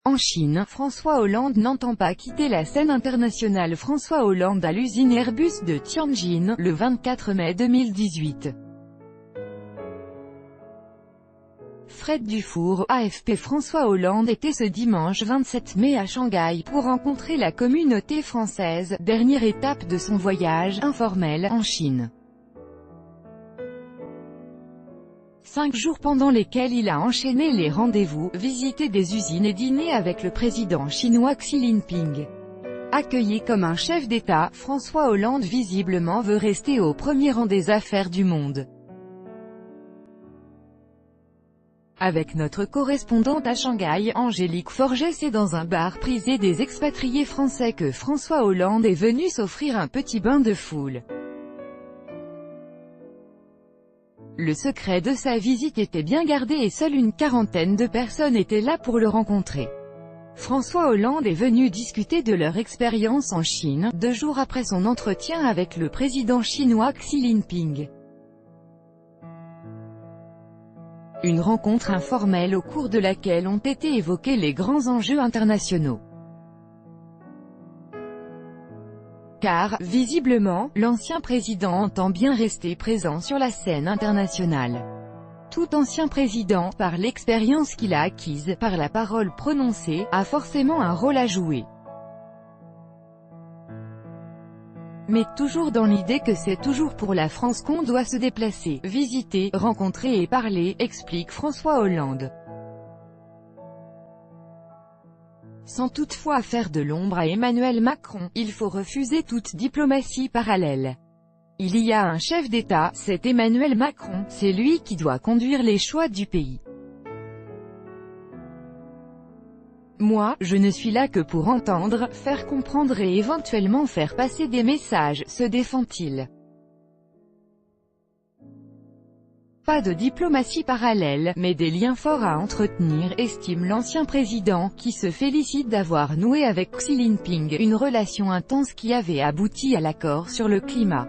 En Chine, François Hollande n'entend pas quitter la scène internationale. François Hollande à l'usine Airbus de Tianjin, le 24 mai 2018. Fred Dufour, AFP. François Hollande était ce dimanche 27 mai à Shanghai pour rencontrer la communauté française, dernière étape de son voyage informel en Chine. 5 jours pendant lesquels il a enchaîné les rendez-vous, visité des usines et dîné avec le président chinois Xi Jinping. Accueilli comme un chef d'État, François Hollande visiblement veut rester au premier rang des affaires du monde. Avec notre correspondante à Shanghai, Angélique Forget, c'est dans un bar prisé des expatriés français que François Hollande est venu s'offrir un petit bain de foule. Le secret de sa visite était bien gardé et seule une quarantaine de personnes étaient là pour le rencontrer. François Hollande est venu discuter de leur expérience en Chine, 2 jours après son entretien avec le président chinois Xi Jinping. Une rencontre informelle au cours de laquelle ont été évoqués les grands enjeux internationaux. Car, visiblement, l'ancien président entend bien rester présent sur la scène internationale. Tout ancien président, par l'expérience qu'il a acquise, par la parole prononcée, a forcément un rôle à jouer. Mais toujours dans l'idée que c'est toujours pour la France qu'on doit se déplacer, visiter, rencontrer et parler, explique François Hollande. Sans toutefois faire de l'ombre à Emmanuel Macron, il faut refuser toute diplomatie parallèle. Il y a un chef d'État, c'est Emmanuel Macron, c'est lui qui doit conduire les choix du pays. Moi, je ne suis là que pour entendre, faire comprendre et éventuellement faire passer des messages, se défend-il. Pas de diplomatie parallèle, mais des liens forts à entretenir, estime l'ancien président, qui se félicite d'avoir noué avec Xi Jinping une relation intense qui avait abouti à l'accord sur le climat.